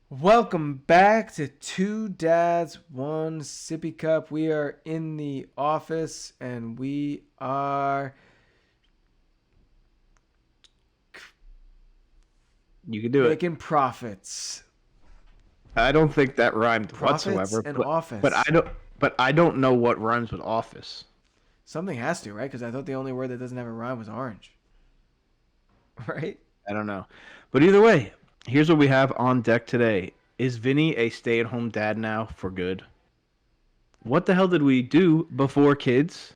Welcome back to Two Dads, One Sippy Cup. We are in the office and we are You can do it. making profits. I don't think that rhymed Profits whatsoever, and but I office. don't but I don't know what rhymes with office. Something has to, right? Because I thought the only word that doesn't have a rhyme was orange. Right? I don't know. But either way, here's what we have on deck today. Is Vinny a stay-at-home dad now for good? What the hell did we do before kids?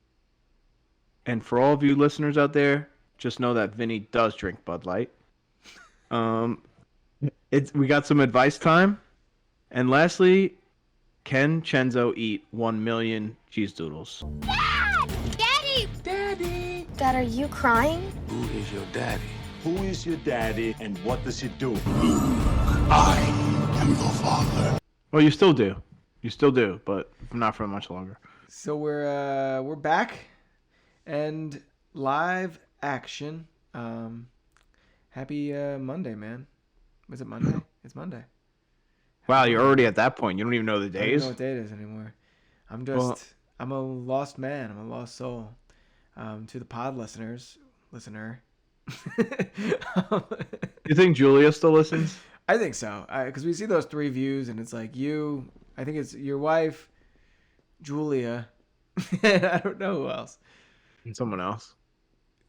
And for all of you listeners out there, just know that Vinny does drink Bud Light. Um we got some advice time. And lastly, can Chenzo eat 1 million cheese doodles? Dad! Daddy! Daddy! Dad, are you crying? Who is your daddy? Who is your daddy and what does he do? I am your father. Well, you still do. You still do, but not for much longer. So we're back and live action. Happy Monday, man. Was it Monday? It's Monday. Wow, you're already at that point. You don't even know the I don't even days. know what day it is anymore. Well- I'm a lost man. I'm a lost soul. To the pod listener. You think Julia still listens? I think so. Because we see those 3 views, and it's like you. I think it's your wife, Julia, and I don't know who else. And someone else.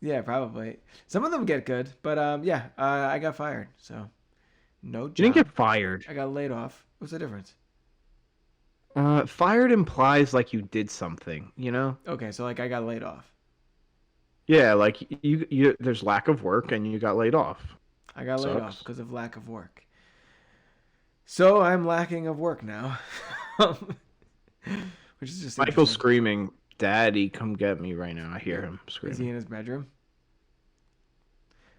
Yeah, probably. Some of them get good, but I got fired, so no job. You didn't get fired. I got laid off. What's the difference? Fired implies like you did something, you know? Okay, so like I got laid off. Yeah, like you there's lack of work and you got laid off. I got laid Sucks. off because of lack of work. So I'm lacking of work now, which is just Michael's interesting. screaming, "Daddy, come get me right now." I hear him Is he screaming. in his bedroom?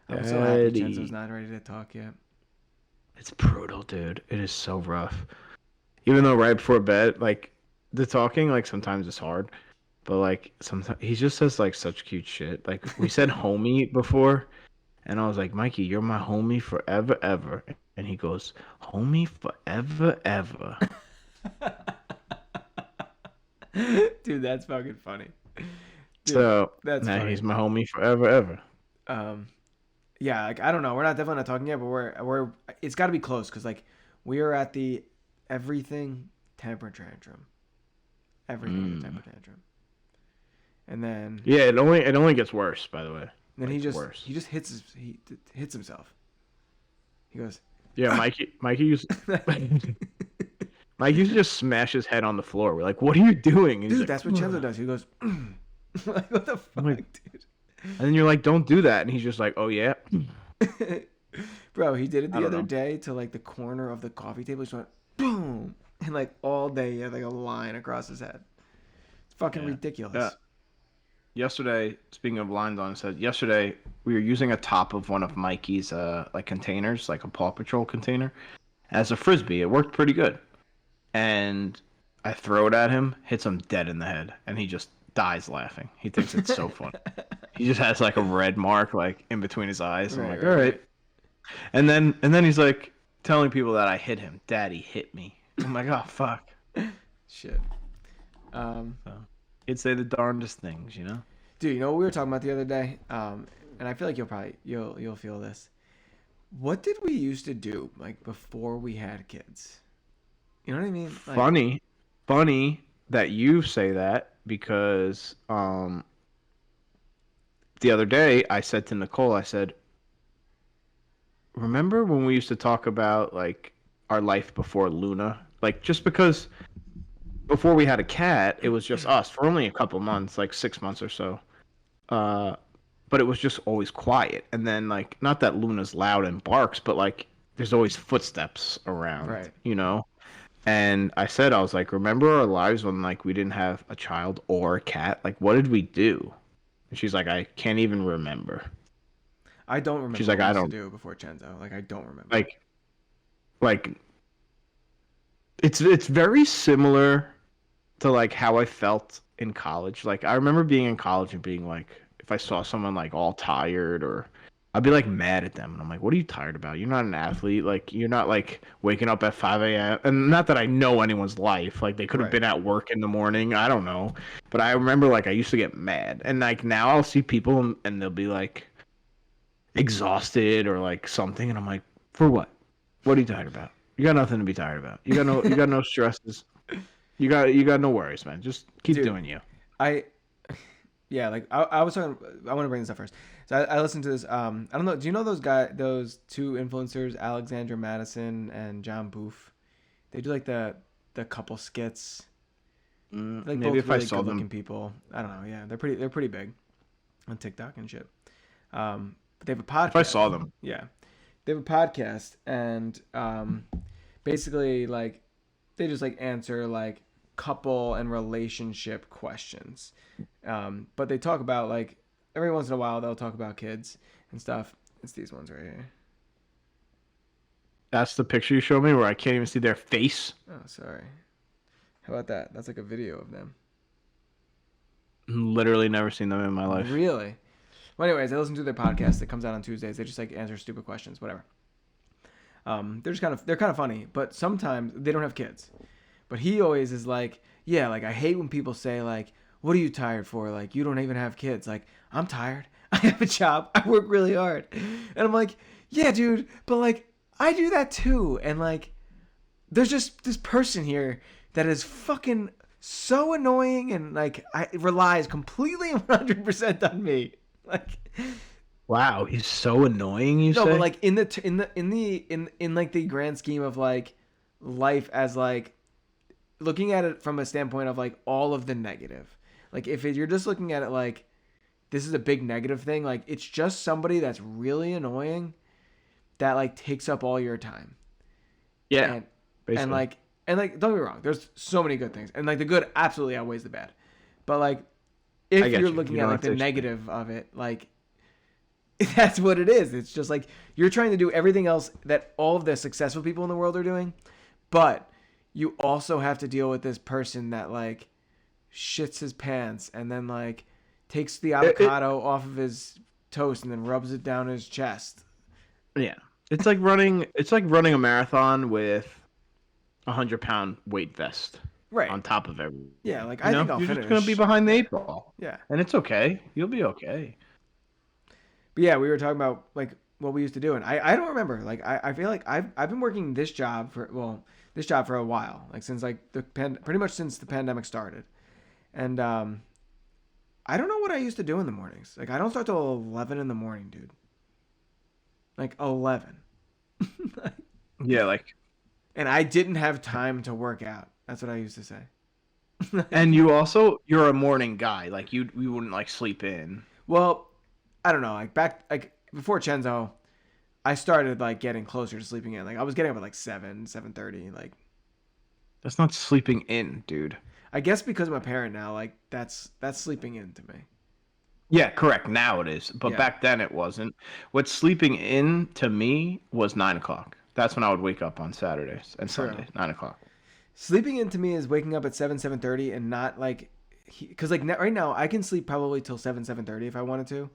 I'm so happy Daddy. Chenzo's not ready to talk yet. It's brutal, dude. It is so rough. Even though right before bed, like the talking, like sometimes it's hard, but like sometimes he just says like such cute shit. Like we said homie before, and I was like, Mikey, you're my homie forever, ever. And he goes, homie forever, ever. Dude, that's fucking funny. Dude, So that's now funny. he's my homie forever, ever. Yeah, like I don't know. We're not definitely not talking yet, but we're it's got to be close because like we are at the everything temper tantrum. Everything is a temper tantrum. And then Yeah, it only gets worse, by the way. then Like, worse. he just hits himself. He goes, Yeah, Mikey used Mike used to just smash his head on the floor. We're like, what are you doing? And he's dude, like, that's what Chenzo does. He goes, like what the fuck, like- dude? and then you're like, don't do that. And he's just like, oh yeah. Bro, he did it I the don't other know. day to like the corner of the coffee table. He just went boom, and like all day he had like a line across his head. It's fucking Yeah. ridiculous. Yeah. Yesterday, speaking of lines on his head, yesterday we were using a top of one of Mikey's like containers, like a Paw Patrol container, as a frisbee. It worked pretty good. And I throw it at him, hits him dead in the head, and he just dies laughing. He thinks it's so funny. He just has like a red mark like in between his eyes. I'm Right, like, right, all right. right. And then he's like telling people that I hit him. Daddy hit me. I'm like, oh fuck. Shit. He'd say the darndest things, you know? Dude, you know what we were talking about the other day? And I feel like you'll feel this. What did we used to do like before we had kids? You know what I mean? Like, Funny that you say that because the other day I said to Nicole, I said, remember when we used to talk about like our life before Luna? Like just because before we had a cat, it was just us for only a couple months, like 6 months or so. But it was just always quiet. And then like not that Luna's loud and barks, but like there's always footsteps around, Right. you know? And I said, I was like, remember our lives when like we didn't have a child or a cat? Like what did we do? And she's like, I can't even remember. I don't remember She's what like, we I used don't to do before Chenzo. Like I don't remember. like it's very similar to like how I felt in college. Like I remember being in college and being like if I saw someone like all tired or I'd be like mad at them, and I'm like, "What are you tired about? You're not an athlete. Like, you're not like waking up at 5 a.m." And not that I know anyone's life. Like, they could have Right. been at work in the morning. I don't know, but I remember like I used to get mad, and like now I'll see people and they'll be like exhausted or like something, and I'm like, "For what? What are you tired about? You got nothing to be tired about. You got no stresses. You got no worries, man. Just keep Dude. doing you." I Yeah, like I was talking. I want to bring this up first. So I listened to this. I don't know. Do you know those two influencers, Alexandra Madison and John Booth? They do like the couple skits. Like Maybe both if I really saw good them. looking people. I don't know. Yeah, they're pretty big on TikTok and shit. But they have a podcast. If I saw them. Yeah, they have a podcast, and basically like they just like answer like couple and relationship questions. But they talk about like every once in a while they'll talk about kids and stuff. It's these ones right here. That's the picture you showed me where I can't even see their face. Oh, sorry. How about that? That's like a video of them. Literally never seen them in my life. Really? Well, anyways, I listen to their podcast. It comes out on Tuesdays. They just like answer stupid questions, whatever. They're kind of funny, but sometimes they don't have kids. But he always is like, yeah, like I hate when people say like, what are you tired for? Like you don't even have kids. Like I'm tired. I have a job. I work really hard. And I'm like, yeah, dude, but like I do that too. And like there's just this person here that is fucking so annoying and like it relies completely 100% on me. Like Wow, he's so annoying. You no, say? but like in like the grand scheme of like life as like looking at it from a standpoint of like all of the negative. Like if you're just looking at it like this is a big negative thing, like it's just somebody that's really annoying that like takes up all your time. Yeah, And, basically. and like don't get me wrong, there's so many good things. And like the good absolutely outweighs the bad. But like if I get you're you. looking You at don't like have the to negative of it, like that's what it is. It's just like you're trying to do everything else that all of the successful people in the world are doing, but you also have to deal with this person that like shits his pants and then like takes the avocado off of his toast and then rubs it down his chest. Yeah, it's like running. It's like running a marathon with 100-pound weight vest Right. on top of everything. Yeah, like You I know? think I'll You're finish. just gonna be behind the 8 ball, Yeah. and it's okay. You'll be okay. But yeah, we were talking about like what we used to do, and I don't remember. Like I feel like I've been working this job for a while, like since like pretty much since the pandemic started, and I don't know what I used to do in the mornings. Like I don't start till 11 in the morning, dude. Like 11. Yeah, like, And I didn't have time to work out. That's what I used to say. and you're a morning guy. Like you wouldn't like sleep in. Well, I don't know. Like before Chenzo, I started like getting closer to sleeping in. Like I was getting up at like 7:30. Like That's not sleeping in, dude. I guess because I'm a parent now, like that's sleeping in to me. Yeah, correct. Now it is, but Yeah. back then it wasn't. What sleeping in to me was 9 o'clock. That's when I would wake up on Saturdays and True. Sundays. 9 o'clock. Sleeping in to me is waking up at 7:30 and not like, because like right now I can sleep probably till 7:30 if I wanted to,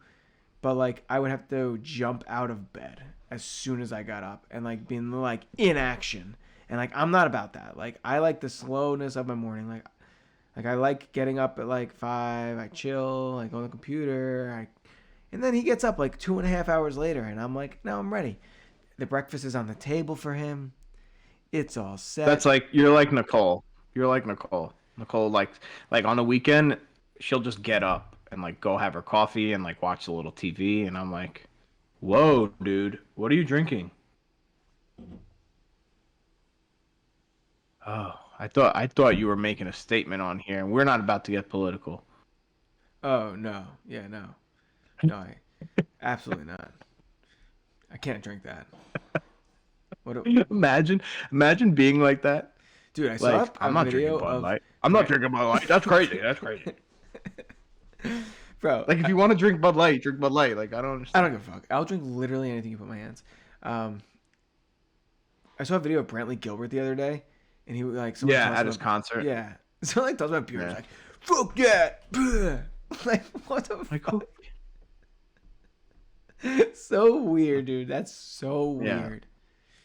but like I would have to jump out of bed as soon as I got up and like being like in action, and like I'm not about that. Like I like the slowness of my morning. Like I like getting up at like 5. I chill, like on the computer. And then he gets up like 2.5 hours later, and I'm like, no, I'm ready. The breakfast is on the table for him. It's all set. That's like you're like Nicole. You're like Nicole. Nicole like on the weekend she'll just get up and like go have her coffee and like watch a little TV, and I'm like, "Whoa, dude, what are you drinking?" Oh, I thought you were making a statement on here, and we're not about to get political. Oh no, yeah, no, absolutely not. I can't drink that. Imagine being like that. Dude, I saw Like, a I'm not video drinking Bud of Light. I'm not drinking Bud Light. That's crazy. That's crazy. bro. Like, if you want to drink Bud Light, drink Bud Light. Like, I don't I understand. don't give a fuck. I'll drink literally anything you put in my hands. I saw a video of Brantley Gilbert the other day, and he like someone Yeah, talks at his about- concert. Yeah, so like talks about beer. Yeah. He's like, fuck that. Like what the Like, fuck? So weird, dude. That's so Yeah. weird.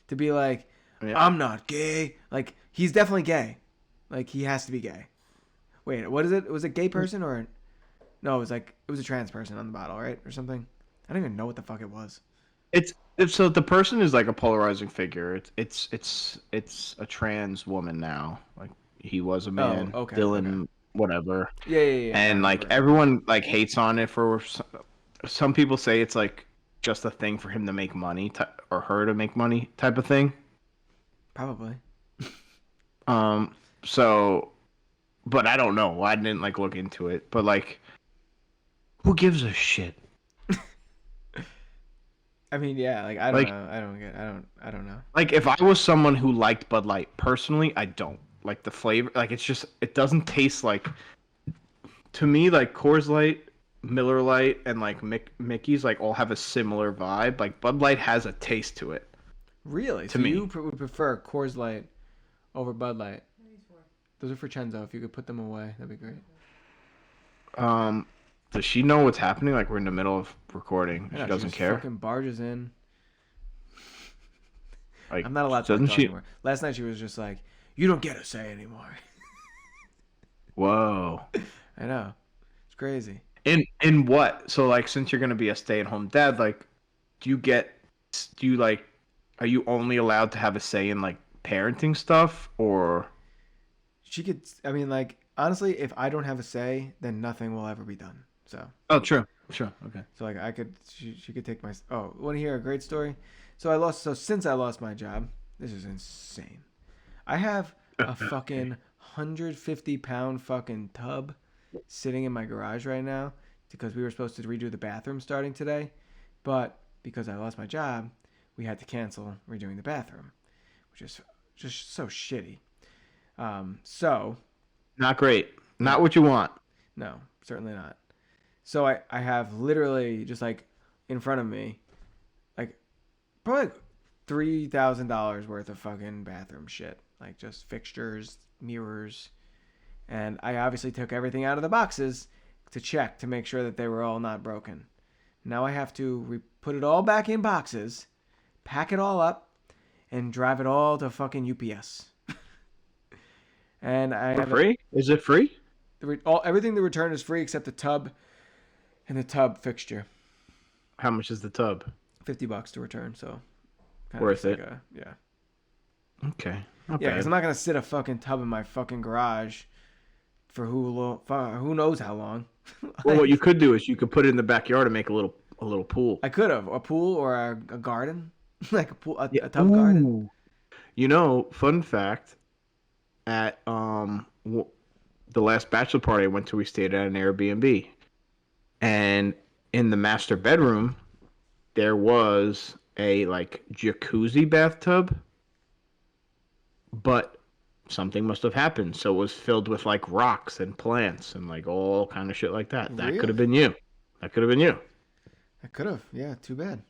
To be like, Yeah. I'm not gay. Like, he's definitely gay. Like, he has to be gay. Wait, what is it? Was it gay person or... No, it was a trans person on the bottle, right? Or something? I don't even know what the fuck it was. It's so the person is like a polarizing figure. It's a trans woman now. Like he was a man. okay, Dylan, whatever. Yeah. And like everyone like hates on it for some people say it's like just a thing for him to make money or her to make money type of thing. Probably. So, but I don't know. I didn't like look into it. But like, who gives a shit? I mean, yeah, like I don't know. I don't know. Like if I was someone who liked Bud Light personally, I don't like the flavor. Like it doesn't taste like. To me, like Coors Light, Miller Light, and like Mickey's like all have a similar vibe. Like Bud Light has a taste to it. Really? To So me. you would prefer Coors Light over Bud Light? Those are for Chenzo. If you could put them away, that'd be great. Does she know what's happening? Like we're in the middle of recording. I She know, doesn't just care. Fucking barges in. Like I'm not allowed to doesn't talk she? anymore. Last night she was just like, "You don't get a say anymore." Whoa. I know. It's crazy. In what? So like, since you're gonna be a stay-at-home dad, like, do you like, are you only allowed to have a say in like parenting stuff or? She could. I mean, like honestly, if I don't have a say, then nothing will ever be done. So. Oh, true. Okay. So like I could, she could take my. Oh, want to hear a great story? So since I lost my job, this is insane. I have a fucking 150-pound fucking tub sitting in my garage right now because we were supposed to redo the bathroom starting today, but because I lost my job, we had to cancel redoing the bathroom, which is just so shitty. So. Not great. Not what you want. No, certainly not. So I have literally just like in front of me, like probably like $3,000 worth of fucking bathroom shit, like just fixtures, mirrors, and I obviously took everything out of the boxes to check to make sure that they were all not broken. Now I have to put it all back in boxes, pack it all up, and drive it all to fucking UPS. And I For have free? Is it free? everything to return is free except the tub and the tub fixture. How much is the tub? $50 to return, so Worth it. Yeah. Okay. Not Yeah, bad. because I'm not gonna sit a fucking tub in my fucking garage for who knows how long. Well, what you could do is you could put it in the backyard and make a little pool. I could have a pool or a garden, like a pool, a tub garden. Ooh. You know, fun fact. At the last bachelor party I went to, we stayed at an Airbnb, and in the master bedroom, there was a like jacuzzi bathtub, but something must have happened, so it was filled with like rocks and plants and like all kind of shit like that. That could have been you. That could have been you. I could have. Yeah, too bad.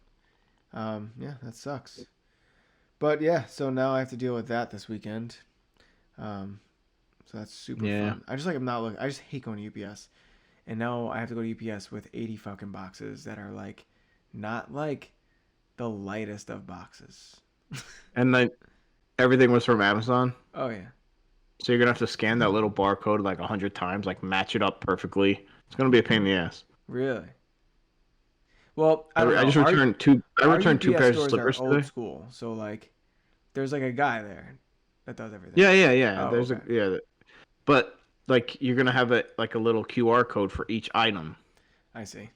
Yeah, that sucks. But yeah, so now I have to deal with that this weekend. So that's super fun. I just hate going to UPS. And now I have to go to UPS with 80 fucking boxes that are like not like the lightest of boxes. And like everything was from Amazon. Oh yeah. So you're gonna have to scan that little barcode like 100 times, like match it up perfectly. It's gonna be a pain in the ass. Really? Well, I don't know. I just returned two. I Our returned two UPS pairs of stores slippers are old today. school, so like, there's like a guy there that does everything. Yeah. Oh, There's okay. but like you're gonna have a little QR code for each item. I see.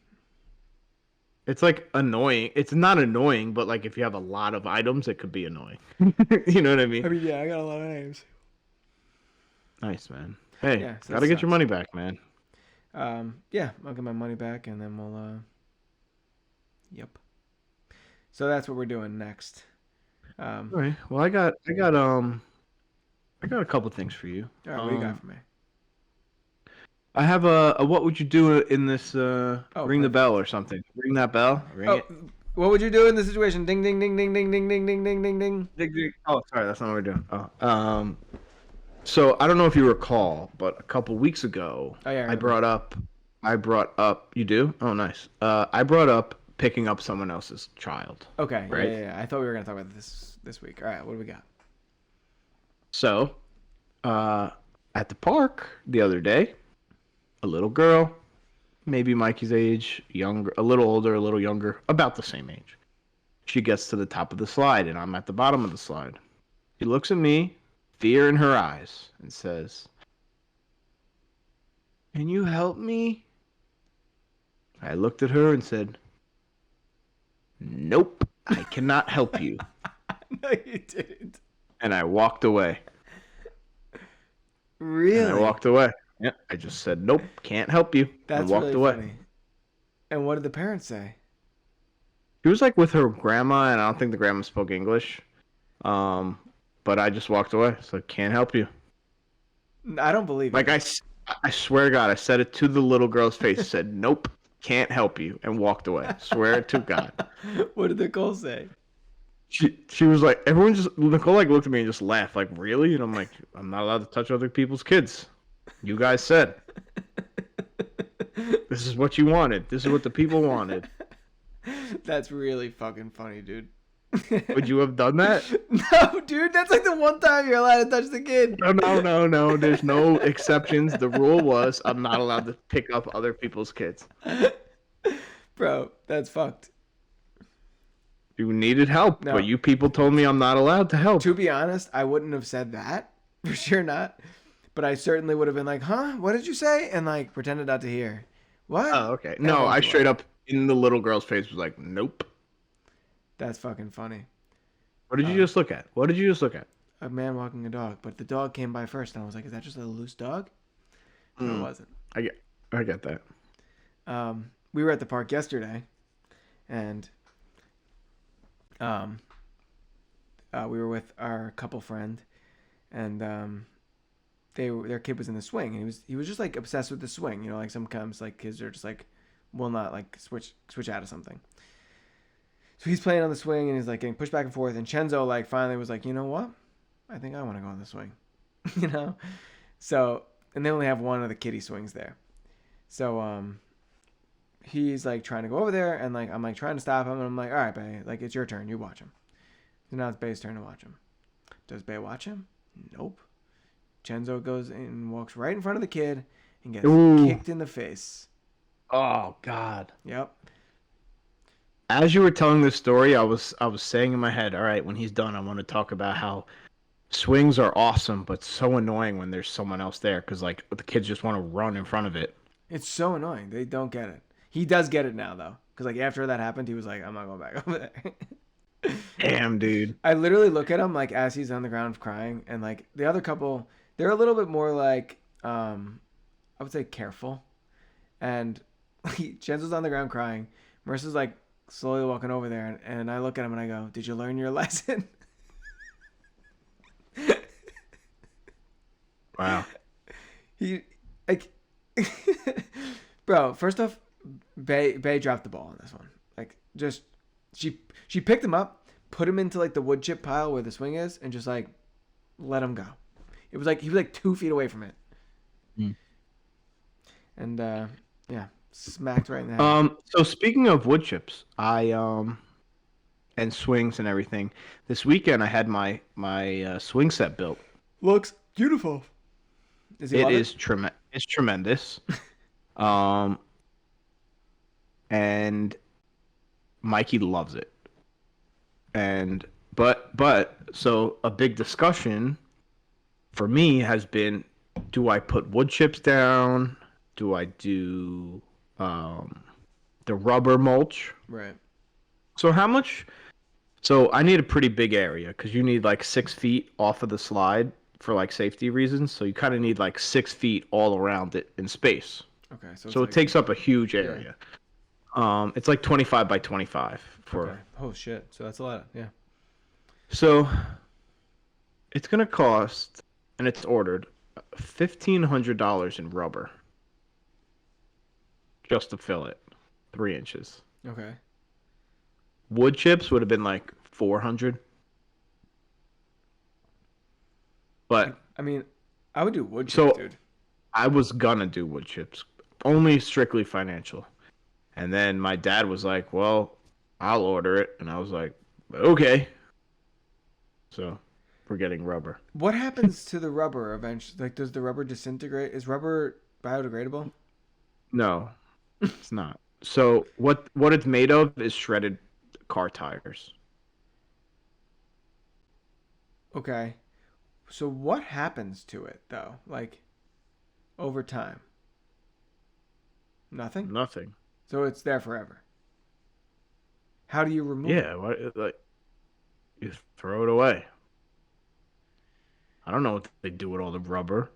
It's like annoying. It's not annoying, but like if you have a lot of items, it could be annoying. You know what I mean? I mean, yeah, I got a lot of names. Nice, man. Hey, Yeah, so that gotta get your sucks. money back, man. Yeah, I'll get my money back, and then we'll. Yep. So that's what we're doing next. All right. Well, I got a couple things for you. All right, what do you got for me? I have a what would you do in this ring the perfect. bell or something? Ring that bell. Ring it. What would you do in this situation? Ding, ding, ding, ding, ding, ding, ding, ding, ding, ding, ding. Dig, dig. Oh, sorry, that's not what we're doing. Oh, so I don't know if you recall, but a couple weeks ago, Oh, yeah, I I brought up. You do? Oh, nice. I brought up picking up someone else's child. Okay. Right? Yeah. I thought we were gonna talk about this week. All right. What do we got? So, at the park the other day, a little girl, maybe Mikey's age, younger, a little older, a little younger, about the same age. She gets to the top of the slide, and I'm at the bottom of the slide. She looks at me, fear in her eyes, and says, "Can you help me?" I looked at her and said, "Nope, I cannot help you." No, you didn't. And I walked away. Really? And I walked away. Yeah, I just said, "Nope, can't help you." That's and walked really away. funny. And what did the parents say? She was like with her grandma, and I don't think the grandma spoke English. But I just walked away. So can't help you. I don't believe Like it. I swear to God, I said it to the little girl's face. Said, "Nope, can't help you," and walked away. Swear it to God. What did Nicole say? She was like, Nicole like looked at me and just laughed. Like, really? And I'm like, I'm not allowed to touch other people's kids. You guys said. This is what you wanted. This is what the people wanted. That's really fucking funny, dude. Would you have done that? No, dude, that's like the one time you're allowed to touch the kid. No. There's no exceptions. The rule was I'm not allowed to pick up other people's kids. Bro, that's fucked. You needed help, No. but you people told me I'm not allowed to help. To be honest, I wouldn't have said that. For sure not. But I certainly would have been like, huh? What did you say? And like pretended not to hear. What? Oh, okay. No, I straight up in the little girl's face was like, "Nope." That's fucking funny. What did you just look at? What did you just look at? A man walking a dog, but the dog came by first, and I was like, is that just a loose dog? No, it wasn't. I get that. We were at the park yesterday, and we were with our couple friend, and their kid was in the swing, and he was just like obsessed with the swing. You know, like sometimes like kids are just like will not like switch out of something. So he's playing on the swing, and he's like getting pushed back and forth, and Chenzo like finally was like, you know what? I think I want to go on the swing. You know? So, and they only have one of the kiddie swings there. So he's like trying to go over there, and like I'm like trying to stop him, and I'm like, all right, Bay, like it's your turn, you watch him. So now it's Bay's turn to watch him. Does Bay watch him? Nope. Chenzo goes and walks right in front of the kid and gets kicked in the face. Oh God. Yep. As you were telling this story, I was saying in my head, all right, when he's done, I want to talk about how swings are awesome, but so annoying when there's someone else there, because like the kids just want to run in front of it. It's so annoying. They don't get it. He does get it now though, because like after that happened, he was like, I'm not going back over there. Damn, dude. I literally look at him like as he's on the ground crying, and like the other couple, they're a little bit more like, I would say careful, and Chenzo's on the ground crying. Marissa's like slowly walking over there, and I look at him and I go, "Did you learn your lesson?" Wow. He like, bro. First off, Bay dropped the ball on this one. Like, just she picked him up, put him into like the wood chip pile where the swing is, and just like let him go. It was like he was like 2 feet away from it, and yeah, smacked right in the head. So speaking of wood chips, and swings and everything, this weekend I had my swing set built. Looks beautiful. Is he It love is it's tremendous. And Mikey loves it. And but so a big discussion for me has been, do I put wood chips down? Do I do the rubber mulch? Right. So how much? So I need a pretty big area, because you need like 6 feet off of the slide for like safety reasons. So you kind of need like 6 feet all around it in space. Okay. So it takes up a huge area. It's like 25 by 25 for. Okay. Oh shit! So that's a lot. Yeah. So it's gonna cost, and it's ordered, $1,500 in rubber just to fill it, 3 inches. Okay. Wood chips would have been like 400. But I mean, I would do wood So- chips, dude. I was gonna do wood chips, only strictly financial. And then my dad was like, well, I'll order it. And I was like, okay. So we're getting rubber. What happens to the rubber eventually? Like, does the rubber disintegrate? Is rubber biodegradable? No, it's not. So what it's made of is shredded car tires. Okay. So what happens to it though? Like over time? Nothing? Nothing. So it's there forever. How do you remove it? Yeah, like you throw it away. I don't know what they do with all the rubber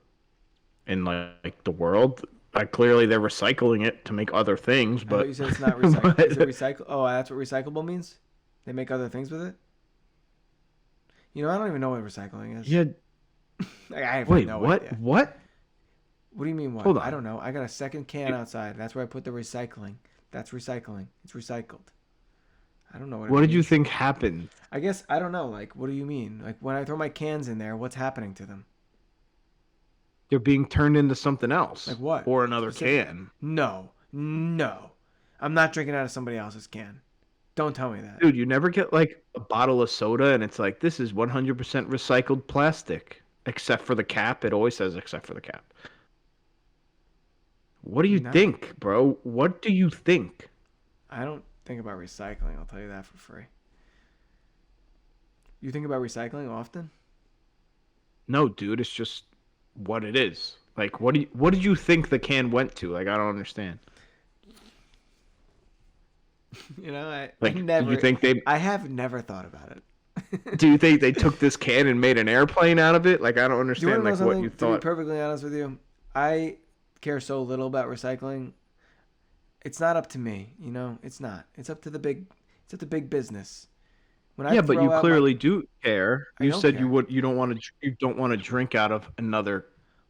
in like the world. Clearly they're recycling it to make other things, I but thought you said it's not recyclable. Is it recycle? Oh, that's what recyclable means? They make other things with it? You know, I don't even know what recycling is. yeah. Like, I have Wait, no what? idea. What? What do you mean what? Hold on. I don't know. I got a second can outside. That's where I put the recycling. That's recycling. It's recycled. I don't know what it What did you means. think happened? I guess I don't know. Like, what do you mean? Like, when I throw my cans in there, what's happening to them? They're being turned into something else. Like what? Or another Specific- can. No, no. I'm not drinking out of somebody else's can. Don't tell me that. Dude, you never get like a bottle of soda and it's like, this is 100% recycled plastic. Except for the cap. It always says except for the cap. What do you No. think, bro? What do you think? I don't think about recycling. I'll tell you that for free. You think about recycling often? No, dude, it's just what it is. Like, what did you think the can went to? Like, I don't understand. You know, I Like, never. do you think they I have never thought about it. do you think they took this can and made an airplane out of it? Like, I don't Do you want understand to know like what something? you To be thought. perfectly honest with you, I care so little about recycling. It's not up to me, you know. It's not. It's up to the big. It's up to big business. When I Yeah, but throw you out clearly do care. I You don't said care. you don't want to drink out of another.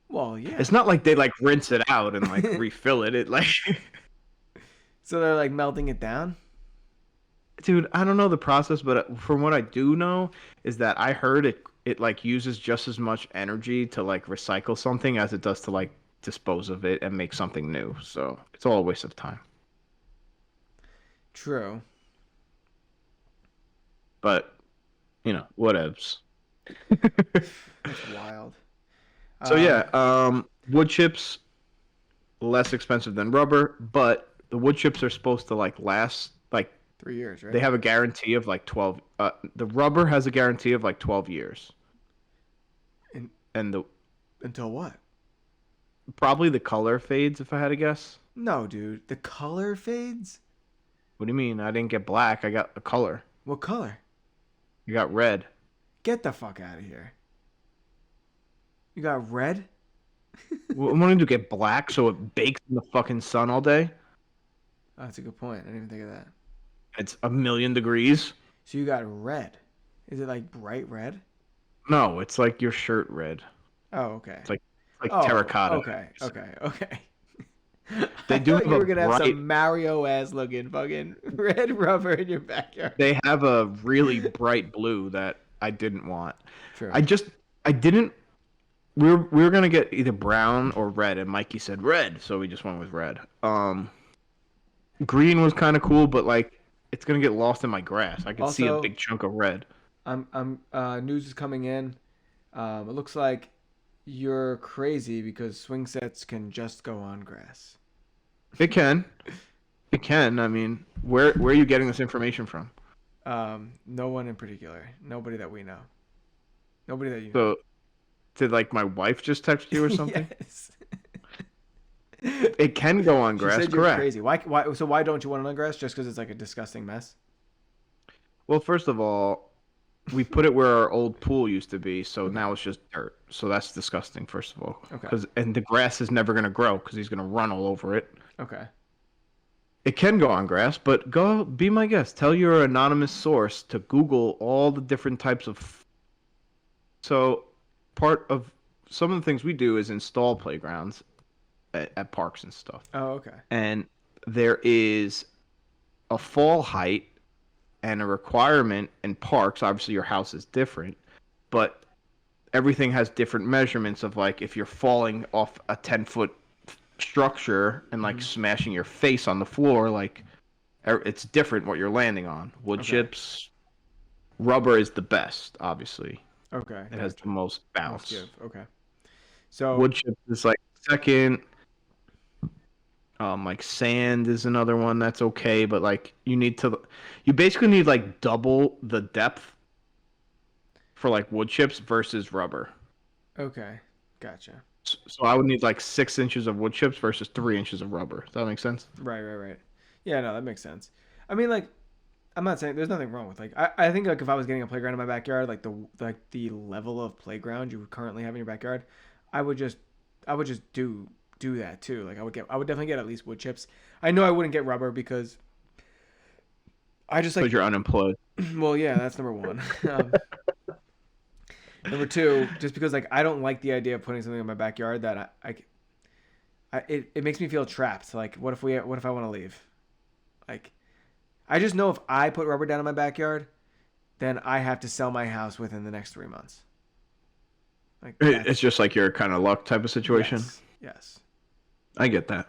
well, yeah. It's not like they like rinse it out and like refill it. It like So they're like melting it down. dude, I don't know the process, but from what I do know is that I heard it like uses just as much energy to like recycle something as it does to like dispose of it and make something new. So it's all a waste of time. True. But you know, whatevs. That's wild. So yeah, wood chips less expensive than rubber, but the wood chips are supposed to like last like 3 years, right? they have a guarantee of like 12 the rubber has a guarantee of like 12 years. And the Until what? probably the color fades if I had to guess. No, dude. The color fades? What do you mean? I didn't get black. I got a color. What color? You got red. Get the fuck out of here. You got red? What am I going to get black so it bakes in the fucking sun all day? Oh, that's a good point. I didn't even think of that. It's 1,000,000 degrees. So you got red. Is it like bright red? No, it's like your shirt red. Oh, okay. It's like Oh, terracotta. Okay. They I do thought have you a were gonna have bright- some Mario ass looking fucking red rubber in your backyard. They have a really bright blue that I didn't want. True. I didn't. We were gonna get either brown or red, and Mikey said red, so we just went with red. Green was kind of cool, but like it's gonna get lost in my grass. I can see a Also- big chunk of red. News is coming in. It looks like you're crazy because swing sets can just go on grass. It can. It can. I mean, where are you getting this information from? No one in particular. Nobody that we know. Nobody that you know. So, did like my wife just text you or something? Yes. It can go on She grass, said you're correct? crazy. Why? So why don't you want it on grass? Just because it's like a disgusting mess? Well, first of all, we put it where our old pool used to be, so now it's just dirt. So that's disgusting. First of all, Okay. And the grass is never gonna grow because he's gonna run all over it. Okay. It can go on grass, but go be my guest. Tell your anonymous source to Google all the different types of. So, part of some of the things we do is install playgrounds at parks and stuff. Oh, okay. And there is a fall height and a requirement in parks. Obviously, your house is different, but everything has different measurements of like if you're falling off a 10-foot structure and like smashing your face on the floor, like It's different what you're landing on. Wood Okay. chips, rubber is the best, obviously. Okay. It has Gotcha. the most Most bounce. give. Okay. So Wood chips is like second. Like sand is another one that's okay, but like you basically need like double the depth for like wood chips versus rubber. okay. Gotcha. So I would need like 6 inches of wood chips versus 3 inches of rubber. Does that make sense? Right. Yeah, no, that makes sense. I mean, like, I'm not saying there's nothing wrong with like I think like if I was getting a playground in my backyard, like the level of playground you currently have in your backyard, I would just do that too. Like I would definitely get at least wood chips. I know I wouldn't get rubber because I just like Because you're unemployed. well, yeah, that's number one. Number two, just because like I don't like the idea of putting something in my backyard that it makes me feel trapped. Like what if I want to leave? Like I just know if I put rubber down in my backyard, then I have to sell my house within the next 3 months. Like It's just like your kind of luck type of situation. Yes. I get that.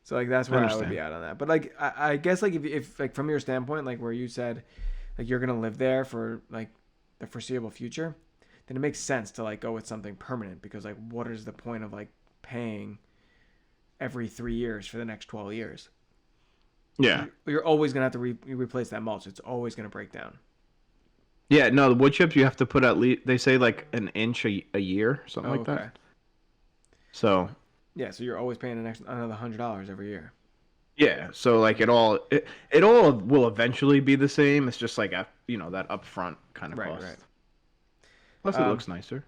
So like that's where I would understand. be out on that. But like I guess like if like from your standpoint, like where you said like you're gonna live there for like the foreseeable future, then it makes sense to like go with something permanent because like what is the point of like paying every 3 years for the next 12 years? Yeah. You're always gonna have to replace that mulch. It's always gonna break down. Yeah, no, the wood chips you have to put at least, they say like an inch a year, something like Okay. that. So, Yeah, so you're always paying another $100 every year. yeah, so like it all will eventually be the same. It's just like that upfront kind of cost. Right. Plus it looks nicer.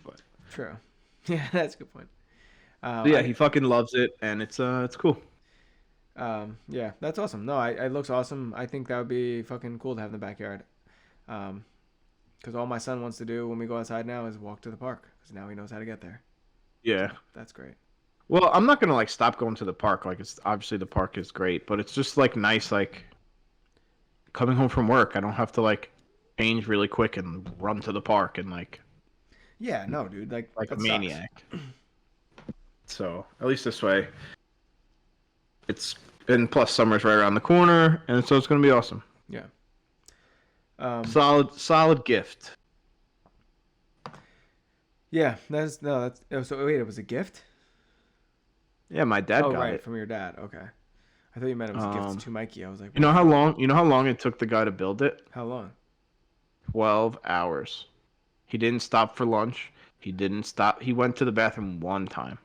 But True. Yeah, that's a good point. yeah, he fucking loves it and it's cool. Yeah, that's awesome. No, it looks awesome. I think that would be fucking cool to have in the backyard. Because all my son wants to do when we go outside now is walk to the park. Because now he knows how to get there. Yeah. That's great. Well, I'm not gonna like stop going to the park. Like it's obviously the park is great, but it's just like nice like coming home from work. I don't have to like change really quick and run to the park and like Yeah, no, dude. Like a that maniac. So at least this way, it's and plus summer's right around the corner, and so it's gonna be awesome. Yeah. Solid gift. Yeah, that's so wait, it was a gift? Yeah, my dad Oh, got right, it. from your dad. Okay. I thought you meant it was a gift to Mikey. I was like, You know how long it took the guy to build it? how long? 12 hours. He didn't stop for lunch. He didn't stop. He went to the bathroom one time.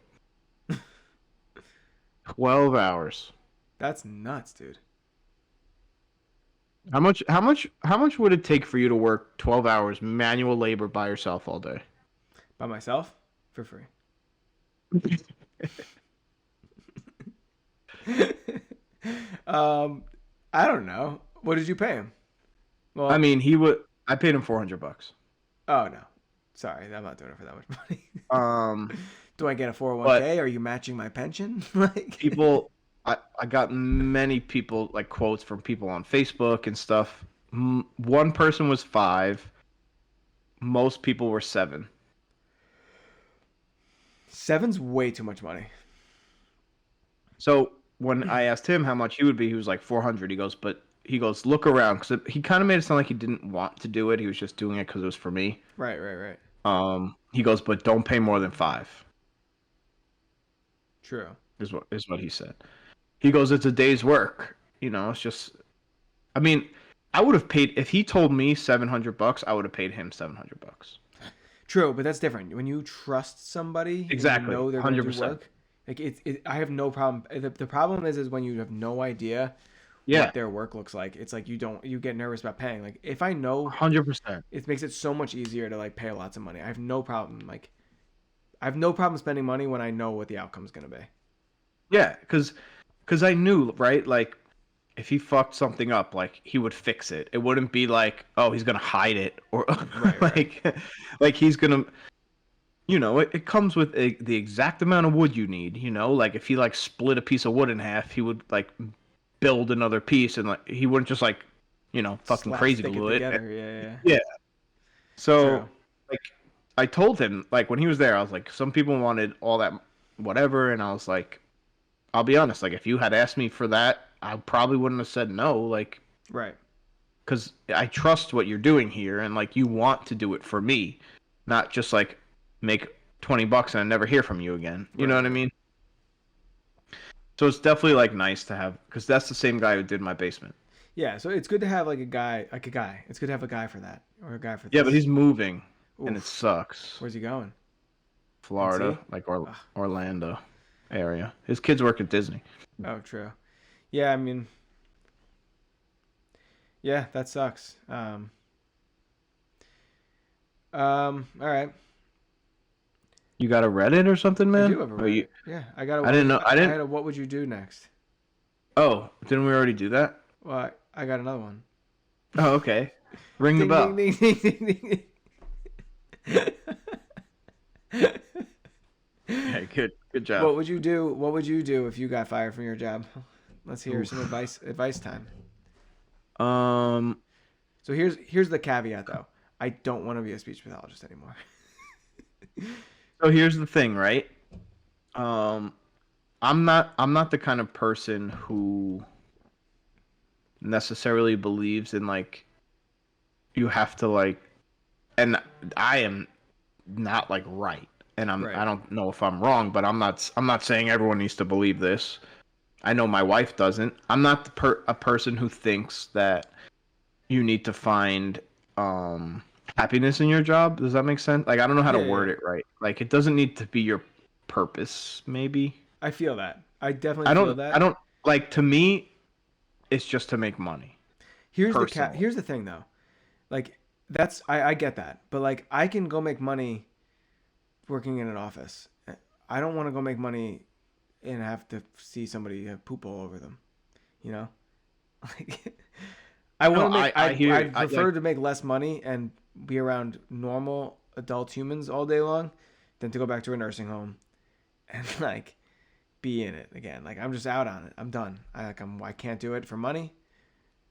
12 hours. That's nuts, dude. How much would it take for you to work 12 hours manual labor by yourself all day? By myself? For free. I don't know. What did you pay him? Well, I mean, I paid him $400. oh no. Sorry, I'm not doing it for that much money. Um, Do I get a 401k? But- Are you matching my pension? Like people, I got many people like quotes from people on Facebook and stuff. One person was 5. Most people were 7. 7's way too much money. So when I asked him how much he would be, he was like 400. He goes, look around, because he kind of made it sound like he didn't want to do it. He was just doing it because it was for me. Right. He goes, but don't pay more than 5. True. Is what he said. He goes, it's a day's work. It's just. I mean, I would have paid if he told me $700. I would have paid him $700. True, but that's different. When you trust somebody, and Exactly, you know they're going to do 100%. work. Like I have no problem. The problem is when you have no idea Yeah, what their work looks like. It's like you get nervous about paying. Like if I know, 100%. it makes it so much easier to like pay lots of money. I have no problem. Like I have no problem spending money when I know what the outcome is going to be. Yeah, because I knew, right? Like, if he fucked something up, like he would fix it. It wouldn't be like, oh, he's gonna hide it, or Right. like he's gonna. It comes with the exact amount of wood you need. Like if he like split a piece of wood in half, he would like build another piece, and like he wouldn't just like, fucking crazy Slapstick glue it. together. Yeah. So True. like, I told him like when he was there, I was like, some people wanted all that whatever, and I was like, I'll be honest, like if you had asked me for that, I probably wouldn't have said no, like, Right. because I trust what you're doing here, and like you want to do it for me, not just like make $20 and I never hear from you again. You know what I mean? So it's definitely like nice to have, because that's the same guy who did my basement. Yeah, so it's good to have like a guy. It's good to have a guy for that, or a guy for this. Yeah, but he's moving, and it Oof. sucks. Where's he going? Florida, NC? like Orlando area. His kids work at Disney. Oh, true. Yeah, I mean, yeah, that sucks. All right. You got a Reddit or something, man? I do have a Reddit. Yeah, I got. I didn't know. I didn't. had a what would you do next? Oh, didn't we already do that? Well, I got another one. Oh, okay. Ring the bell. Ding, ding, ding, ding, ding. Okay, good job. What would you do? What would you do if you got fired from your job? Let's hear some advice. Advice time. So here's the caveat though. I don't want to be a speech pathologist anymore. So here's the thing, right? I'm not the kind of person who necessarily believes in like you have to like, and I am not like right, and Right. I don't know if I'm wrong, but I'm not saying everyone needs to believe this. I know my wife doesn't. I'm not a person who thinks that you need to find happiness in your job. Does that make sense? Like, I don't know how to word it right. Like, it doesn't need to be your purpose, maybe. I feel that. I definitely feel that. I don't like, to me, it's just to make money. Here's the thing though. Like I get that. But like I can go make money working in an office. I don't want to go make money and have to see somebody have poop all over them. You know? Like I want to make I prefer to make less money and be around normal adult humans all day long than to go back to a nursing home and like be in it again. Like I'm just out on it. I'm done. I can't do it for money.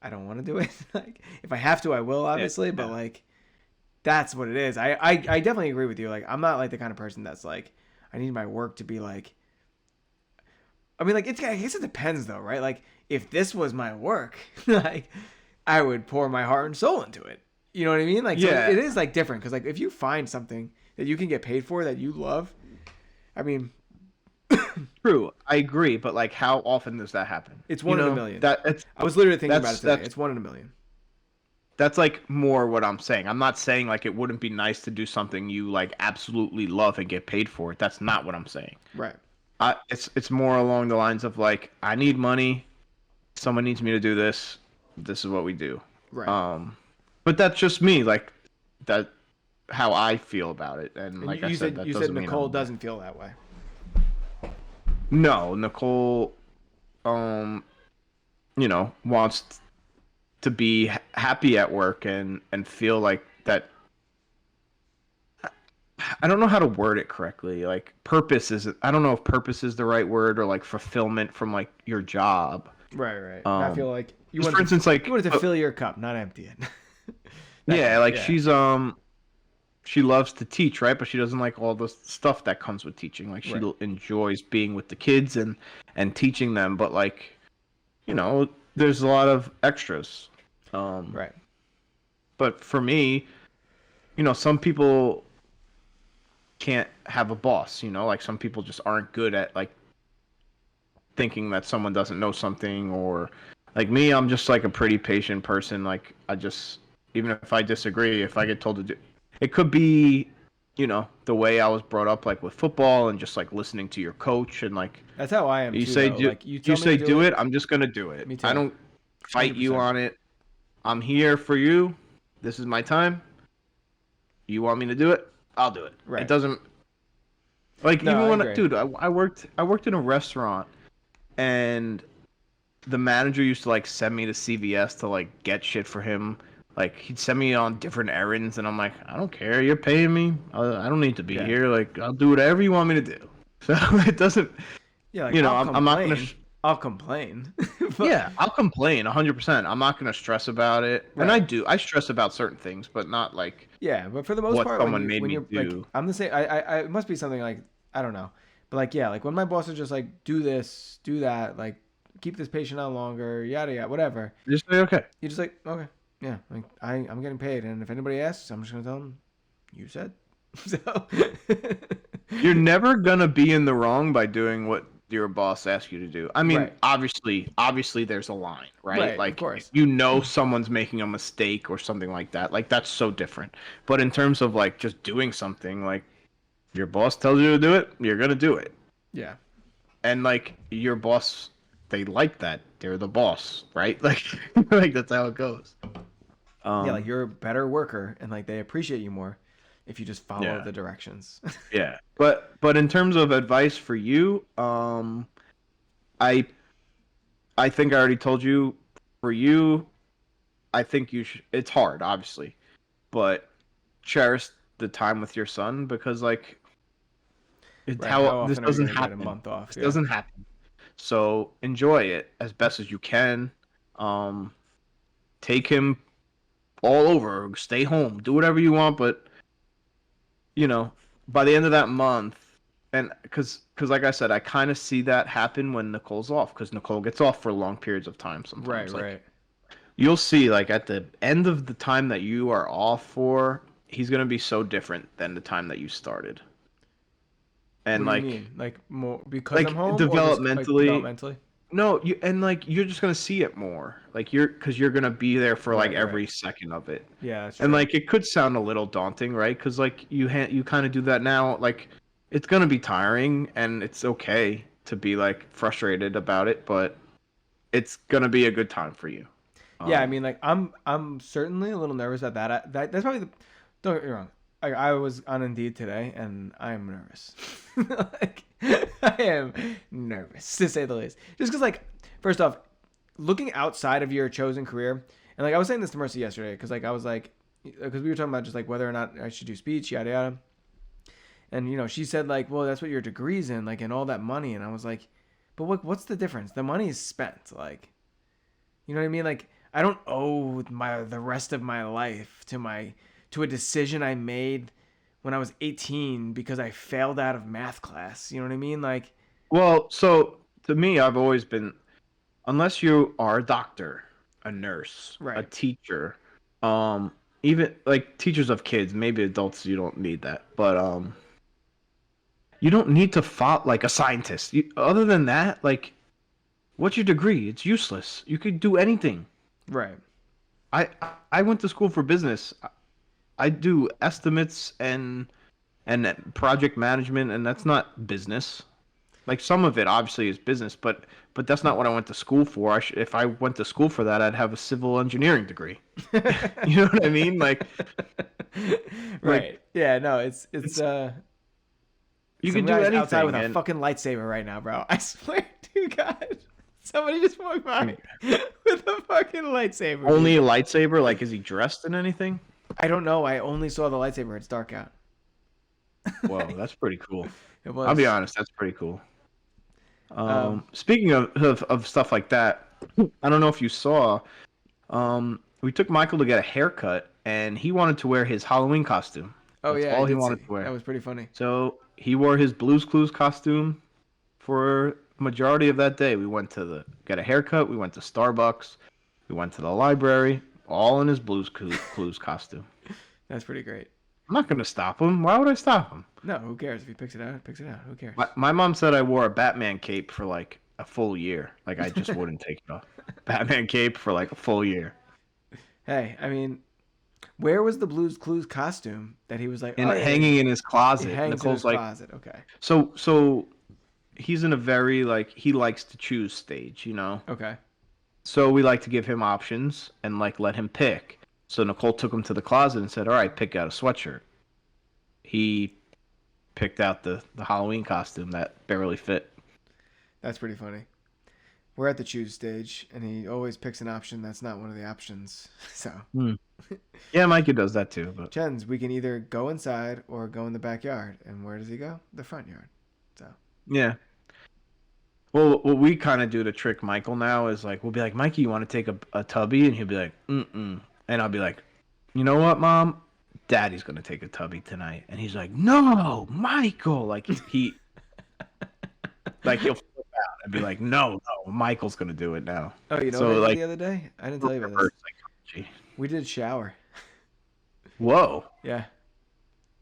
I don't want to do it. Like if I have to, I will obviously, but like that's what it is. I definitely agree with you. Like I'm not like the kind of person that's like I need my work to be like. I mean, like I guess it depends though, right? Like if this was my work, like I would pour my heart and soul into it. You know what I mean? Like so it is like different because like if you find something that you can get paid for that you love, I mean. True, I agree, but like, how often does that happen? It's one in a million. I was literally thinking about it today. It's 1 in a million. That's like more what I'm saying. I'm not saying like it wouldn't be nice to do something you like absolutely love and get paid for it. That's not what I'm saying. Right. It's more along the lines of like I need money. Someone needs me to do this. This is what we do. Right. But that's just me. Like that, how I feel about it. And like you said Nicole doesn't feel that way. No, Nicole, wants to be happy at work and feel like that. I don't know how to word it correctly. Like I don't know if purpose is the right word or like fulfillment from like your job. Right. I feel like you for instance, like you wanted to fill your cup, not empty it. She's she loves to teach, right? But she doesn't like all the stuff that comes with teaching. Like she enjoys being with the kids and teaching them, but like, there's a lot of extras. Right. But for me, some people can't have a boss, like some people just aren't good at like thinking that someone doesn't know something, or like me, I'm just like a pretty patient person. Like I just, even if I disagree, if I get told to do, it could be, the way I was brought up, like with football and just like listening to your coach and like. That's how I am. You too, say though. do, like, you say do it. I'm just gonna do it. Me too. I don't fight 100%. you on it. I'm here for you. This is my time. You want me to do it? I'll do it. Right. It doesn't. Like No, even I when agree. dude, I worked in a restaurant, and the manager used to like send me to CVS to like get shit for him. Like he'd send me on different errands, and I'm like, I don't care. You're paying me. I don't need to be here. Like I'll do whatever you want me to do. So it doesn't. Yeah. Like, I'm not gonna. I'll complain. Yeah, I'll complain 100%. I'm not gonna stress about it, and I stress about certain things, but not like. Yeah, but for the most what part, someone when made me you're, do. Like, I'm the same. I it must be something like I don't know, but like yeah, like when my boss is just like do this, do that, like keep this patient on longer, yada yada, whatever. Just say okay. You're just like, okay, yeah, like I'm getting paid, and if anybody asks, I'm just gonna tell them, you said. So You're never gonna be in the wrong by doing what your boss asks you to do. I mean, Right. obviously, there's a line, right? Right, of Like, course. you know, someone's making a mistake or something like that. Like, that's so different. But in terms of like just doing something, like your boss tells you to do it, you're gonna do it. Yeah. And like your boss, they like that. They're the boss, right? Like, like that's how it goes. Yeah, like you're a better worker, and like they appreciate you more if you just follow Yeah. the directions. Yeah, but in terms of advice for you, I think I already told you. For you, I think you should. It's hard, obviously, but cherish the time with your son because like Right, how this often are you doesn't gonna get a happen. month off? This Yeah. doesn't happen. So enjoy it as best as you can. Um, Take him all over. Stay home. Do whatever you want, but you know, by the end of that month, and because like I said, I kind of see that happen when Nicole's off, because Nicole gets off for long periods of time sometimes. Right, Like, right. you'll see, like at the end of the time that you are off for, he's gonna be so different than the time that you started. And What do like, you mean? Like more because like I'm home, or just, like, developmentally, developmentally. no, you and like you're just gonna see it more. Like because you're gonna be there for like Right, every second of it. Yeah, that's And true. like it could sound a little daunting, right? Because like you kind of do that now. Like it's gonna be tiring, and it's okay to be like frustrated about it, but it's gonna be a good time for you. Yeah, I mean, like I'm certainly a little nervous at that. That's probably the. Don't get me wrong. I was on Indeed today, and I am nervous. Like I am nervous to say the least. Just because, like, first off, looking outside of your chosen career, and like I was saying this to Mercy yesterday, because like I was like, because we were talking about just like whether or not I should do speech, yada yada. And you know, she said like, well, that's what your degree's in, like, and all that money. And I was like, but what's the difference? The money is spent, like. You know what I mean? Like I don't owe the rest of my life to a decision I made when I was 18 because I failed out of math class. You know what I mean? Like Well, so to me, I've always been, unless you are a doctor, a nurse, a Right. teacher, even like teachers of kids, maybe adults, you don't need that, but you don't need to follow like a scientist. Other than that, like, what's your degree? It's useless. You could do anything. right. I I went to school for business. I do estimates and project management, and that's not business. Like some of it obviously is business, but that's not what I went to school for. If I went to school for that, I'd have a civil engineering degree. You know what I mean? Like Right. Yeah, no, it's you some can do guy's anything. outside with a and- fucking lightsaber right now, bro. I swear to God. Somebody just walked by with a fucking lightsaber. Only a lightsaber? Like, is he dressed in anything? I don't know. I only saw the lightsaber. It's dark out. Whoa, that's pretty cool. It was. I'll be honest, that's pretty cool. Um, Speaking of stuff like that, I don't know if you saw, we took Michael to get a haircut, and he wanted to wear his Halloween costume. Oh That's yeah, all I he did wanted see. to wear. That was pretty funny. So he wore his Blue's Clues costume for majority of that day. We went to get a haircut. We went to Starbucks. We went to the library, all in his Blue's Clues costume. That's pretty great. I'm not gonna stop him. Why would I stop him? No, who cares if he picks it out? Picks it out. Who cares? My mom said I wore a Batman cape for like a full year. Like I just wouldn't take it off. Batman cape for like a full year. Hey, I mean, where was the Blue's Clues costume that he was like And oh, yeah, hanging in his closet. It hangs Nicole's in his like, closet. Okay. so he's in a very like he likes to choose stage, you know. Okay. So we like to give him options and like let him pick. So Nicole took him to the closet and said, "All right, pick out a sweatshirt." He picked out the Halloween costume that barely fit. That's pretty funny. We're at the choose stage, and he always picks an option that's not one of the options. So, Yeah, Mikey does that too. But Jens, we can either go inside or go in the backyard. And where does he go? The front yard. So, yeah. Well, what we kind of do to trick Michael now is like we'll be like, Mikey, you want to take a tubby? And he'll be like, mm-mm. And I'll be like, you know what, Mom? Daddy's gonna take a tubby tonight. And he's like, no, Michael. Like he like he'll flip out. I'd be like, no, Michael's gonna do it now. Oh, you know So, what I did like, the other day? I didn't tell you about this. reverse psychology. We did shower. Whoa, Yeah.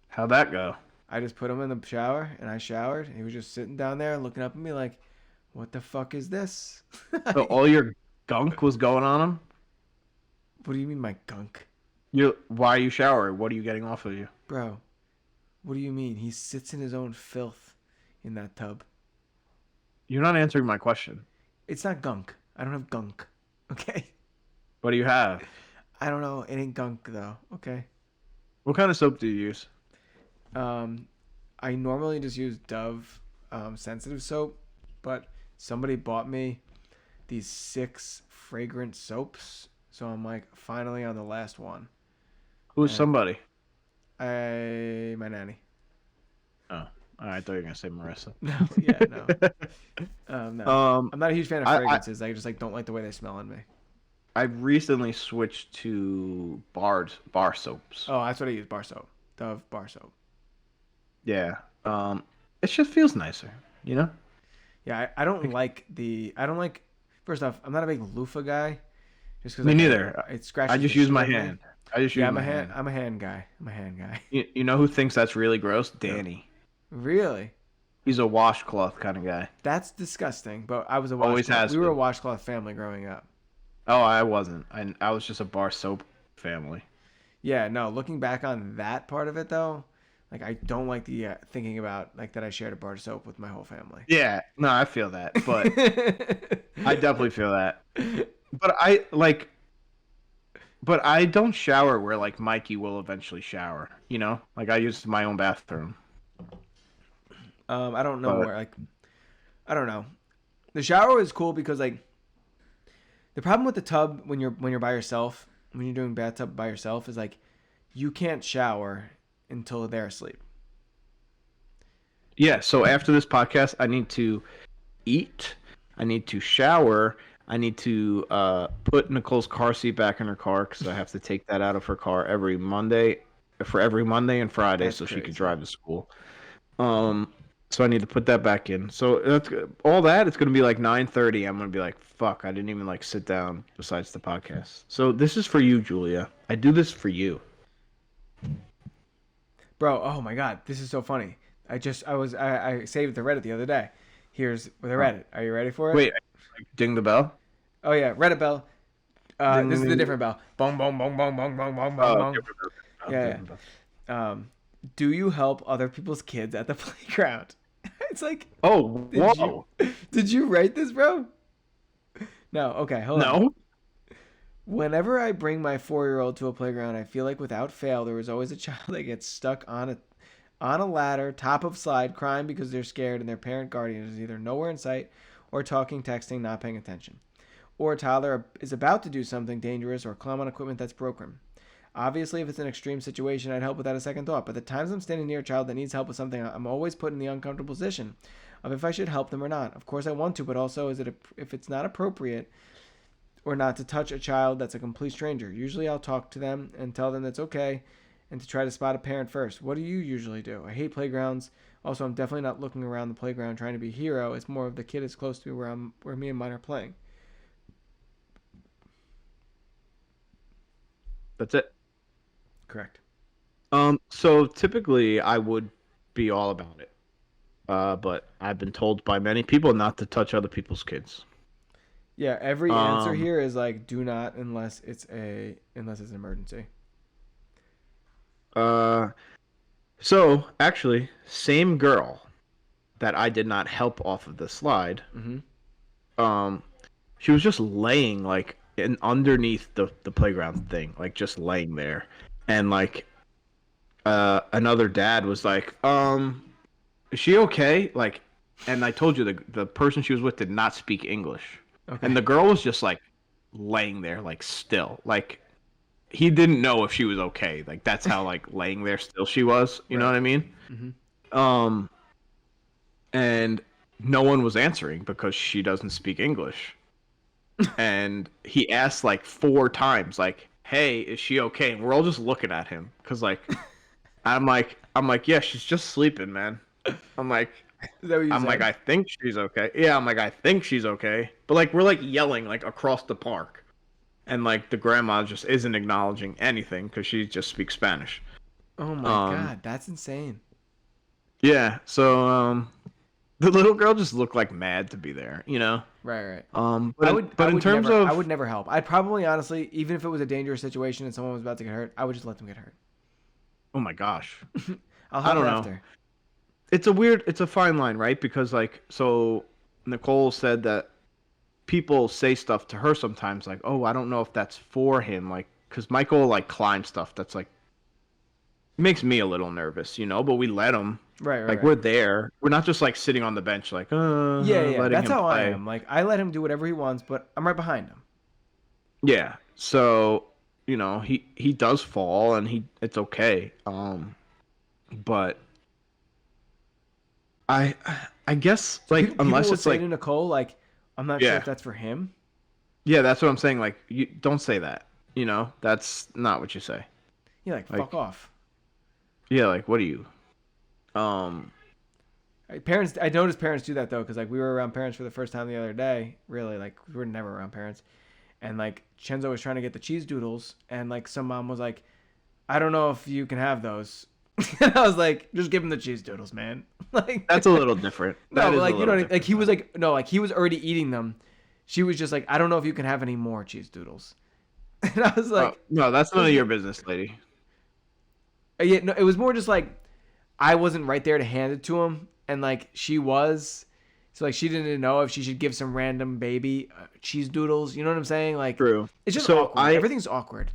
how'd that go? I just put him in the shower, and I showered. He was just sitting down there looking up at me like, what the fuck is this? So all your gunk was going on him? What do you mean my gunk? Why are you showering? What are you getting off of you? Bro, what do you mean? He sits in his own filth in that tub. You're not answering my question. It's not gunk. I don't have gunk. Okay? What do you have? I don't know. It ain't gunk, though. Okay? What kind of soap do you use? I normally just use Dove sensitive soap, but somebody bought me these 6 fragrant soaps, so I'm like finally on the last one. Who's somebody? My nanny. Oh, I thought you were gonna say Marissa. No, yeah, no. No. I'm not a huge fan of fragrances. I just like don't like the way they smell on me. I recently switched to bar soaps. Oh, that's what I use. Bar soap. Dove bar soap. Yeah. It just feels nicer, you know? Yeah, I don't like first off, I'm not a big loofah guy. Just because Me neither. It scratches. I just the use shit my out of me. hand. I just use my hand. I'm a hand guy. I'm a hand guy. You know who thinks that's really gross? Danny. Really? He's a washcloth kind of guy. That's disgusting. But I was a Always washcloth. has We were a been. washcloth family growing up. Oh, I wasn't. I was just a bar soap family. Yeah, no. Looking back on that part of it though, like I don't like the thinking about like that I shared a bar of soap with my whole family. Yeah, no, I feel that, but I definitely feel that. But I don't shower where like Mikey will eventually shower. You know, like I use my own bathroom. I don't know But- where like I don't know. The shower is cool because like the problem with the tub when you're by yourself, when you're doing bathtub by yourself is like you can't shower until they're asleep. Yeah. So after this podcast, I need to eat. I need to shower. I need to put Nicole's car seat back in her car because I have to take that out of her car every Monday and Friday, That's so she crazy. could drive to school. So I need to put that back in. So that's all that. It's gonna be like 9:30. I'm gonna be like, fuck, I didn't even like sit down besides the podcast. So this is for you, Julia. I do this for you. Bro, oh my god, this is so funny. I saved the Reddit the other day. Here's the Reddit. Are you ready for it? Wait, like, ding the bell. Oh yeah, Reddit bell. Ding, This is ding, the ding. different bell. Bong bong bong bong bong bong bong Oh, bong. okay, okay. Yeah, Ding the yeah. bell. Do you help other people's kids at the playground? It's like, Oh, whoa. did you write this, bro? No. Okay, hold on. No. Whenever I bring my 4-year-old to a playground, I feel like without fail there is always a child that gets stuck on a ladder, top of slide, crying because they're scared and their parent guardian is either nowhere in sight or talking, texting, not paying attention. Or a toddler is about to do something dangerous or climb on equipment that's broken. Obviously, if it's an extreme situation, I'd help without a second thought. But the times I'm standing near a child that needs help with something, I'm always put in the uncomfortable position of if I should help them or not. Of course, I want to, but also if it's not appropriate or not to touch a child that's a complete stranger. Usually, I'll talk to them and tell them it's okay, and to try to spot a parent first. What do you usually do? I hate playgrounds. Also, I'm definitely not looking around the playground trying to be a hero. It's more of the kid is close to me where me and mine are playing. That's it. Correct. So typically I would be all about it. But I've been told by many people not to touch other people's kids. Yeah, every answer here is like do not unless it's an emergency. So actually, same girl that I did not help off of the slide. Mm-hmm. She was just laying like underneath the playground thing, like just laying there, and like another dad was like, is she okay? Like, and I told you the person she was with did not speak English. Okay. And the girl was just like laying there, like still, like he didn't know if she was okay. Like that's how like laying there still she was. You know what I mean? Mm-hmm. And no one was answering because she doesn't speak English. And he asked like 4 times, like, "Hey, is she okay?" And we're all just looking at him because like, I'm like, yeah, she's just sleeping, man. I'm like, Is that what you I'm said? like, I think she's okay. Yeah, I'm like, I think she's okay. But like, we're like yelling like across the park, and like the grandma just isn't acknowledging anything because she just speaks Spanish. Oh my Um, god, that's insane. yeah. So the little girl just looked like mad to be there, you know. Right, right. But in terms of, I would never help. I'd probably honestly, even if it was a dangerous situation and someone was about to get hurt, I would just let them get hurt. oh my gosh, I'll I help don't know. after. It's a fine line, right? Because like, so Nicole said that people say stuff to her sometimes, like, oh, I don't know if that's for him, like, because Michael like climbs stuff that's like makes me a little nervous, you know. But we let him, Right, right, like, right. we're there. We're not just like sitting on the bench, like, Yeah, yeah. letting That's him how I play. am. Like I let him do whatever he wants, but I'm right behind him. Yeah. So, you know, he does fall and it's okay. But I I guess like People unless will it's say like to Nicole, like, I'm not sure yeah. if that's for him. Yeah, that's what I'm saying. Like you don't say that. You know, that's not what you say. You're like, Like fuck off. yeah, like what are you? Um Parents, I noticed parents do that though, because like we were around parents for the first time the other day. Really, like we were never around parents, and like Chenzo was trying to get the cheese doodles, and like some mom was like, I don't know if you can have those. And I was like, just give him the cheese doodles, man. Like that's a little different. no, That but is like a you know, little like he different, was though. like no, like he was already eating them. She was just like, I don't know if you can have any more cheese doodles. And I was like, No, that's none of your business, lady. yeah, no, it was more just like I wasn't right there to hand it to him, and like she was, so like she didn't know if she should give some random baby cheese doodles. You know what I'm saying? Like True. it's just So awkward. Everything's awkward.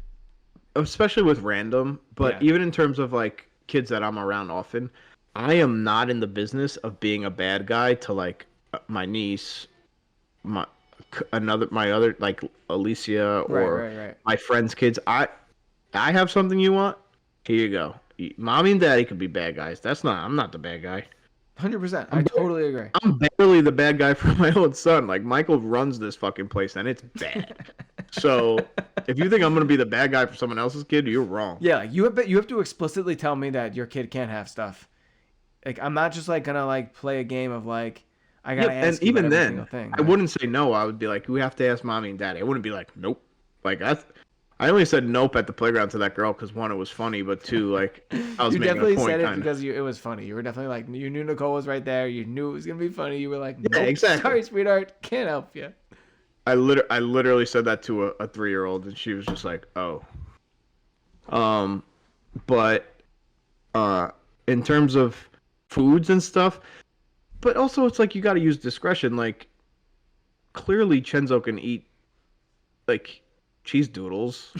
especially with random, but Yeah. even in terms of like kids that I'm around often, I am not in the business of being a bad guy to like my niece, my other like Alicia Right, or right, right. my friends' kids. I have something you want. Here you go. Mommy and daddy could be bad guys. I'm not the bad guy. 100%. I totally agree. I'm barely the bad guy for my own son. Like Michael runs this fucking place and it's bad. So if you think I'm gonna be the bad guy for someone else's kid, you're wrong. Yeah, like you have to explicitly tell me that your kid can't have stuff. Like I'm not just like gonna like play a game of like I gotta Yep, ask and you about even every then, single thing. I wouldn't say no. I would be like, we have to ask mommy and daddy. I wouldn't be like, nope. Like I only said nope at the playground to that girl because one, it was funny, but two, like I was You making definitely a point. said it Kinda. because it was funny. You were definitely like you knew Nicole was right there. You knew it was gonna be funny. You were like, nope, exactly. sorry, sweetheart, can't help you. I literally said that to a 3-year-old, and she was just like, oh. But in terms of foods and stuff, but also it's like you got to use discretion. Like clearly, Chenzo can eat like cheese doodles.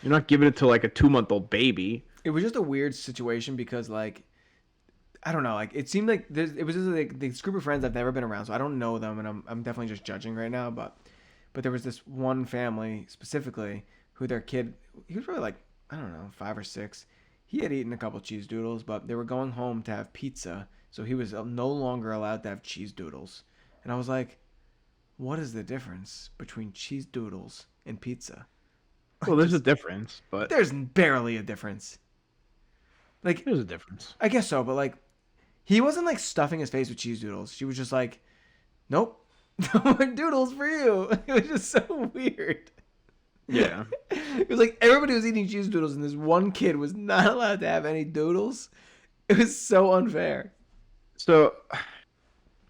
You're not giving it to like a 2-month-old baby. It was just a weird situation because like I don't know, like it seemed like it was just like this group of friends I've never been around, so I don't know them, and I'm definitely just judging right now. But there was this one family specifically who their kid, he was probably like I don't know 5 or 6. He had eaten a couple cheese doodles, but they were going home to have pizza, so he was no longer allowed to have cheese doodles. And I was like, what is the difference between cheese doodles and pizza? Well, there's a difference, but There's barely a difference. Like there's a difference. I guess so, but like he wasn't like stuffing his face with cheese doodles. She was just like, nope, no more doodles for you. It was just so weird. Yeah. It was like everybody was eating cheese doodles and this one kid was not allowed to have any doodles. It was so unfair. So,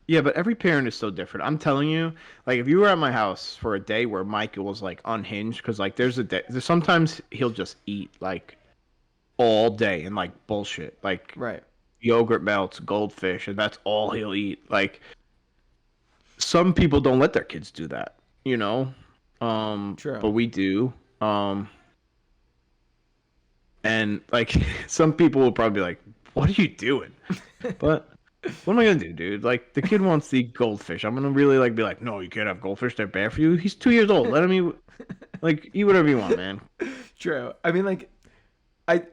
yeah, but every parent is so different. I'm telling you, like if you were at my house for a day where Michael was like unhinged, because like there's sometimes he'll just eat like all day and like bullshit, like Right. yogurt melts, goldfish, and that's all he'll eat. Like some people don't let their kids do that, you know. True. But we do. And like some people will probably be like, "What are you doing?" But what am I gonna do, dude? Like the kid wants to eat goldfish. I'm gonna really like be like, "No, you can't have goldfish. They're bad for you." He's 2 years old. Let him eat. Like eat whatever you want, man. True. I mean, like, I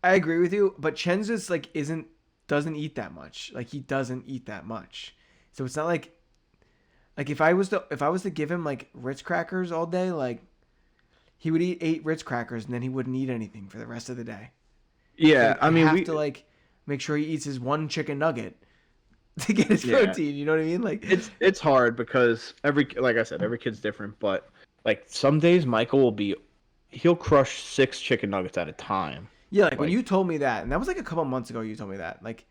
agree with you, but Chen's just like doesn't eat that much. Like he doesn't eat that much, so it's not like if I was to give him like Ritz crackers all day, like he would eat 8 Ritz crackers and then he wouldn't eat anything for the rest of the day. Yeah, So I mean, have we to like make sure he eats his one chicken nugget to get his Yeah. protein. You know what I mean? Like It's hard because like I said, every kid's different. But like some days, Michael he'll crush 6 chicken nuggets at a time. yeah, like when you told me that, and that was like a couple months ago. You told me that, like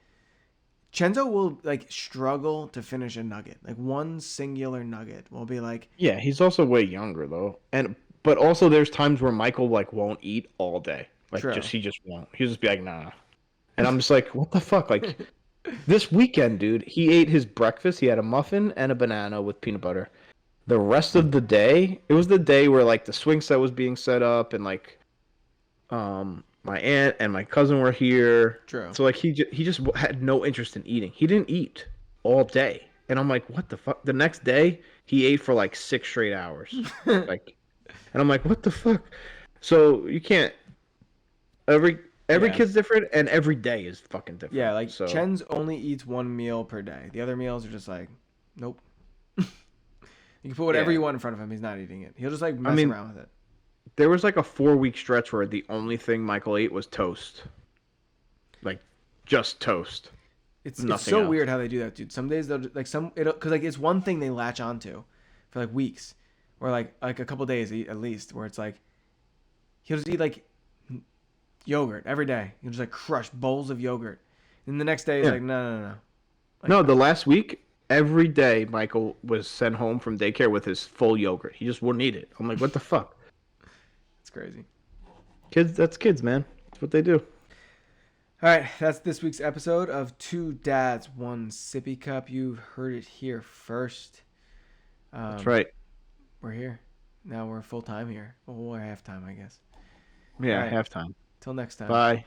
Chenzo will like struggle to finish a nugget, like one singular nugget will be like, Yeah, he's also way younger though, but also there's times where Michael like won't eat all day, like True. he just won't. He'll just be like, nah, and I'm just like, what the fuck, like. This weekend, dude, he ate his breakfast. He had a muffin and a banana with peanut butter. The rest of the day, it was the day where like the swing set was being set up, and like, my aunt and my cousin were here. True. So like he just had no interest in eating. He didn't eat all day, and I'm like, what the fuck? The next day, he ate for like 6 straight hours, like, and I'm like, what the fuck? So you can't. Every Yeah. kid's different, and every day is fucking different. yeah, like so. Chen's only eats one meal per day. The other meals are just like, nope. You can put whatever Yeah. you want in front of him. He's not eating it. He'll just like mess mean, around with it. There was like a 4-week stretch where the only thing Michael ate was toast. Like, just toast. It's Nothing so else. weird how they do that, dude. Some days they'll like because like it's one thing they latch onto for like weeks, or like a couple days at least, where it's like he'll just eat like yogurt every day. He'll just like crush bowls of yogurt, and the next day he's Yeah. like, no. Like, No, the last week, every day Michael was sent home from daycare with his full yogurt. He just wouldn't eat it. I'm like, what the fuck? it's crazy. Kids, that's kids, man. That's what they do. All right, that's this week's episode of Two Dads, One Sippy Cup. You heard it here first. That's right. We're here. Now we're full time here. Well, we're half time, I guess. Yeah, All right. halftime. Till next time. Bye.